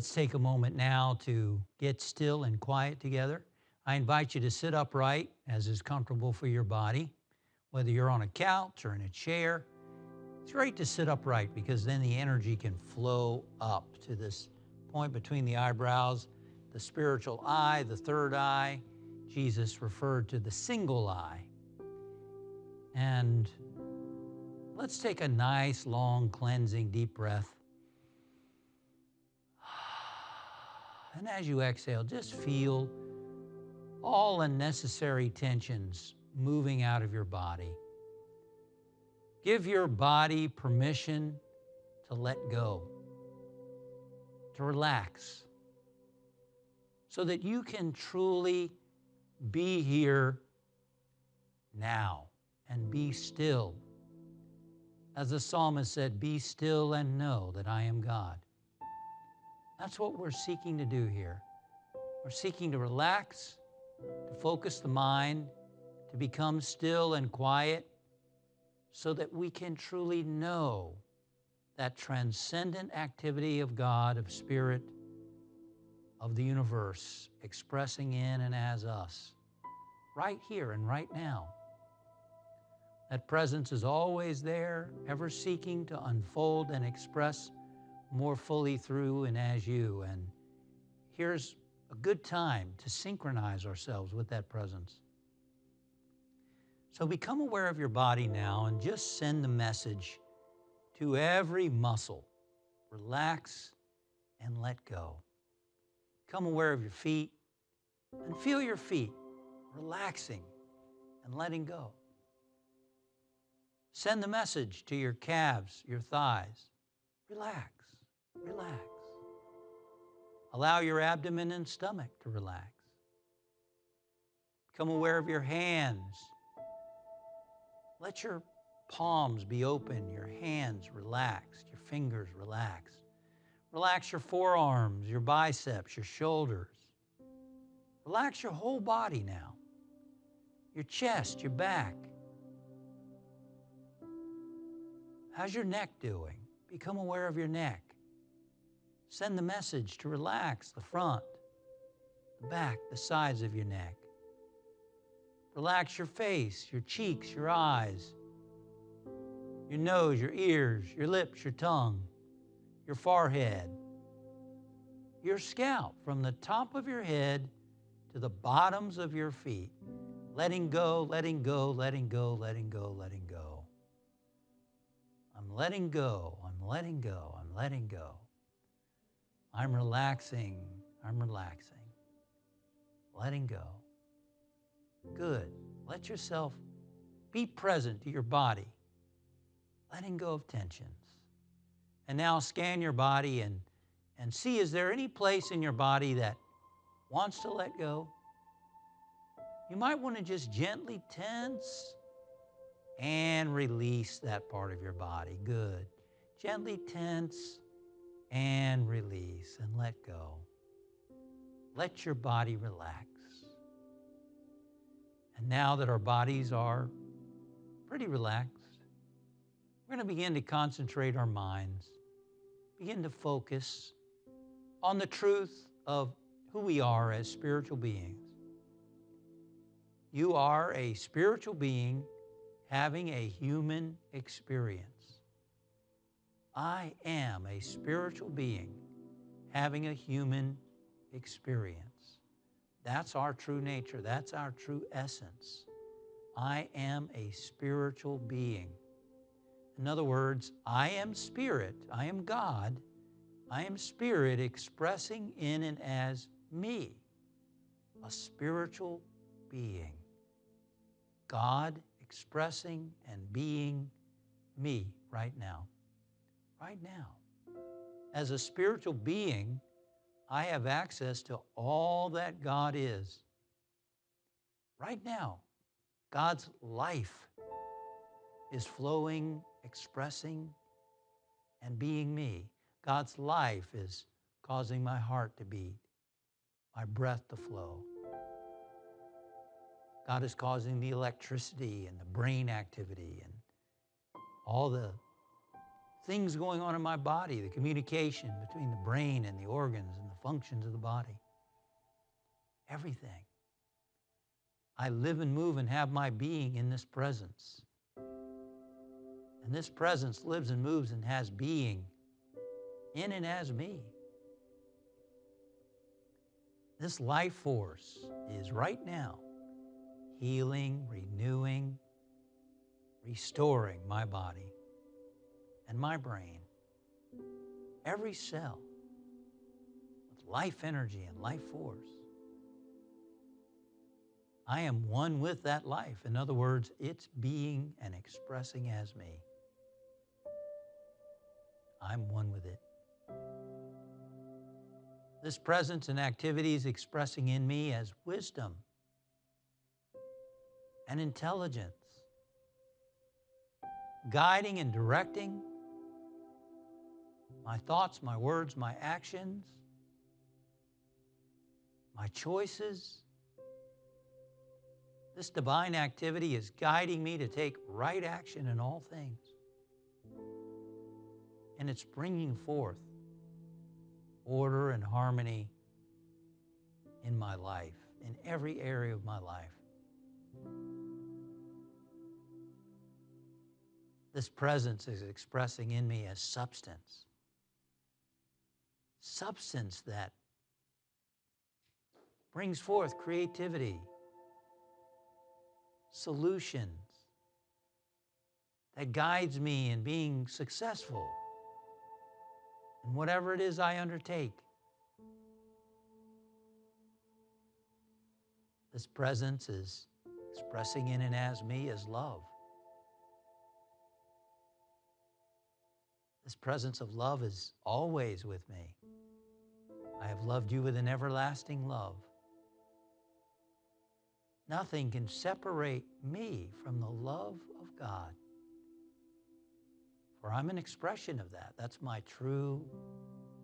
Let's take a moment now to get still and quiet together. I invite you to sit upright as is comfortable for your body, whether you're on a couch or in a chair. It's great to sit upright because then the energy can flow up to this point between the eyebrows, the spiritual eye, the third eye. Jesus referred to the single eye. And let's take a nice, long, cleansing, deep breath. And as you exhale, just feel all unnecessary tensions moving out of your body. Give your body permission to let go, to relax, so that you can truly be here now and be still. As the psalmist said, "Be still and know that I am God." That's what we're seeking to do here. We're seeking to relax, to focus the mind, to become still and quiet so that we can truly know that transcendent activity of God, of Spirit, of the universe, expressing in and as us, right here and right now. That presence is always there, ever seeking to unfold and express more fully through and as you. And here's a good time to synchronize ourselves with that presence. So become aware of your body now and just send the message to every muscle. Relax and let go. Become aware of your feet and feel your feet relaxing and letting go. Send the message to your calves, your thighs. Relax. Relax. Allow your abdomen and stomach to relax. Become aware of your hands. Let your palms be open, your hands relaxed, your fingers relaxed. Relax your forearms, your biceps, your shoulders. Relax your whole body now. Your chest, your back. How's your neck doing? Become aware of your neck. Send the message to relax the front, the back, the sides of your neck. Relax your face, your cheeks, your eyes, your nose, your ears, your lips, your tongue, your forehead, your scalp, from the top of your head to the bottoms of your feet. Letting go, letting go, letting go, letting go, letting go. I'm letting go, I'm letting go, I'm letting go. I'm relaxing, I'm relaxing. Letting go. Good. Let yourself be present to your body. Letting go of tensions. And now scan your body and see, is there any place in your body that wants to let go? You might want to just gently tense and release that part of your body. Good. Gently tense and release and let go. Let your body relax. And now that our bodies are pretty relaxed, we're going to begin to concentrate our minds, begin to focus on the truth of who we are as spiritual beings. You are a spiritual being having a human experience. I am a spiritual being having a human experience. That's our true nature. That's our true essence. I am a spiritual being. In other words, I am spirit. I am God. I am spirit expressing in and as me, a spiritual being. God expressing and being me right now. Right now. As a spiritual being, I have access to all that God is. Right now, God's life is flowing, expressing, and being me. God's life is causing my heart to beat, my breath to flow. God is causing the electricity and the brain activity and all the things going on in my body, the communication between the brain and the organs and the functions of the body. Everything. I live and move and have my being in this presence. And this presence lives and moves and has being in and as me. This life force is right now healing, renewing, restoring my body and my brain, every cell, with life energy and life force. I am one with that life. In other words, it's being and expressing as me. I'm one with it. This presence and activity is expressing in me as wisdom and intelligence, guiding and directing my thoughts, my words, my actions, my choices. This divine activity is guiding me to take right action in all things. And it's bringing forth order and harmony in my life, in every area of my life. This presence is expressing in me as substance. Substance that brings forth creativity, solutions, that guides me in being successful in whatever it is I undertake. This presence is expressing in and as me as love. This presence of love is always with me. I have loved you with an everlasting love. Nothing can separate me from the love of God. For I'm an expression of that. That's my true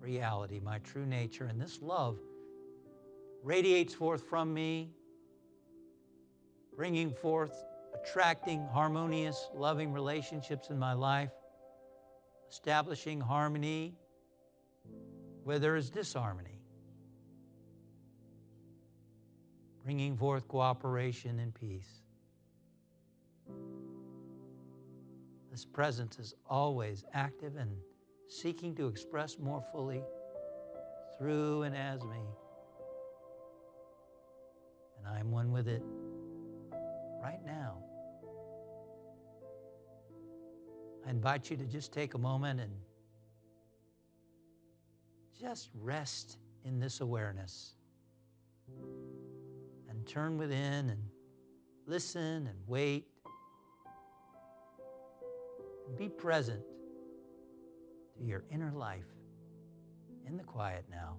reality, my true nature. And this love radiates forth from me, bringing forth, attracting harmonious, loving relationships in my life, establishing harmony where there is disharmony, bringing forth cooperation and peace. This presence is always active and seeking to express more fully through and as me. And I am one with it right now. I invite you to just take a moment and just rest in this awareness and turn within and listen and wait and be present to your inner life in the quiet now.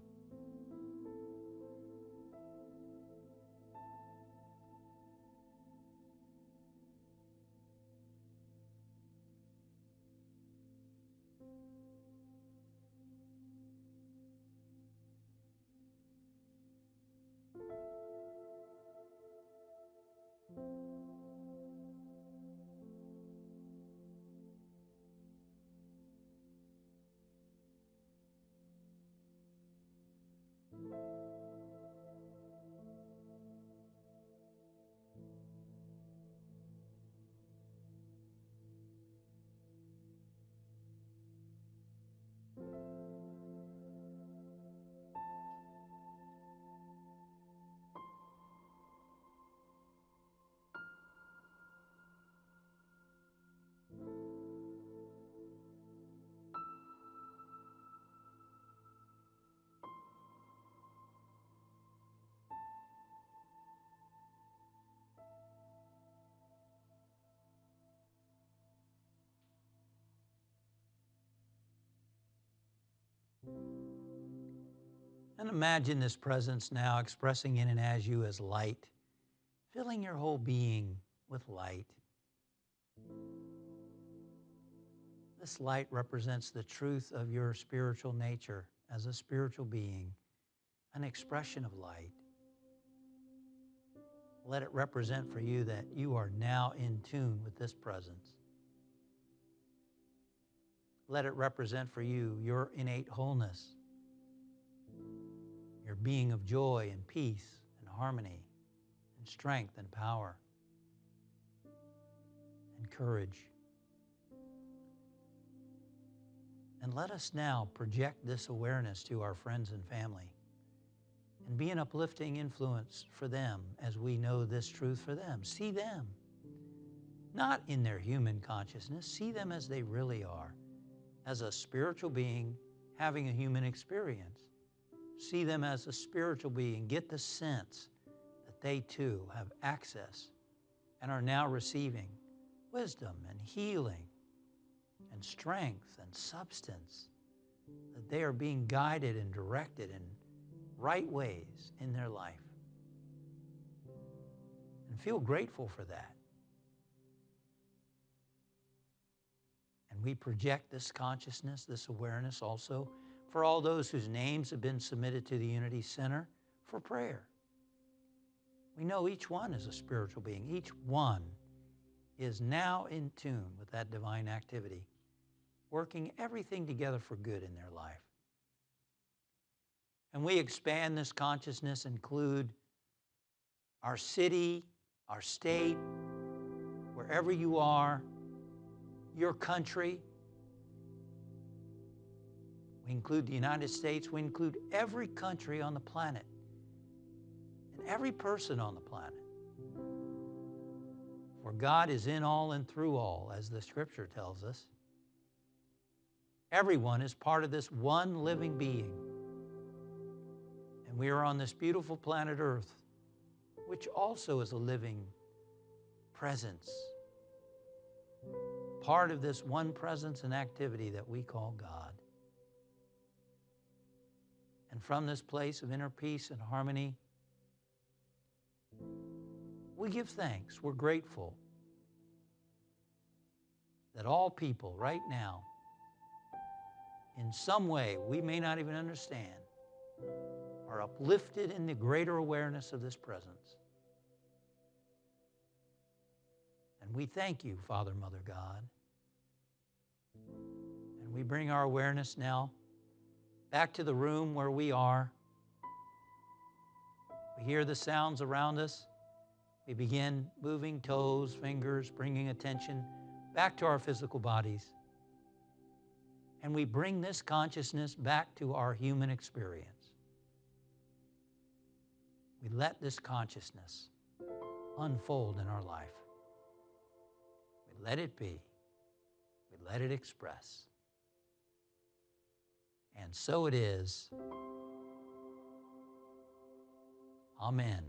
And imagine this presence now expressing in and as you as light, filling your whole being with light. This light represents the truth of your spiritual nature as a spiritual being, an expression of light. Let it represent for you that you are now in tune with this presence. let it represent for you your innate wholeness, your being of joy and peace and harmony and strength and power and courage. And let us now project this awareness to our friends and family and be an uplifting influence for them as we know this truth for them. See them, not in their human consciousness. See them as they really are, as a spiritual being having a human experience. See them as a spiritual being. Get the sense that they too have access and are now receiving wisdom and healing and strength and substance, that they are being guided and directed in right ways in their life. And feel grateful for that. And we project this consciousness, this awareness also for all those whose names have been submitted to the Unity Center for prayer. We know each one is a spiritual being. Each one is now in tune with that divine activity, working everything together for good in their life. And we expand this consciousness, include our city, our state, wherever you are, your country. We include the United States. We include every country on the planet and every person on the planet. For God is in all and through all, as the Scripture tells us. Everyone is part of this one living being. And we are on this beautiful planet Earth, which also is a living presence, part of this one presence and activity that we call God. And from this place of inner peace and harmony, we give thanks. We're grateful that all people right now, in some way we may not even understand, are uplifted in the greater awareness of this presence. And we thank you, Father, Mother, God. And we bring our awareness now back to the room where we are. We hear the sounds around us. We begin moving toes, fingers, bringing attention back to our physical bodies. And we bring this consciousness back to our human experience. We let this consciousness unfold in our life. We let it be. We let it express. And so it is. Amen.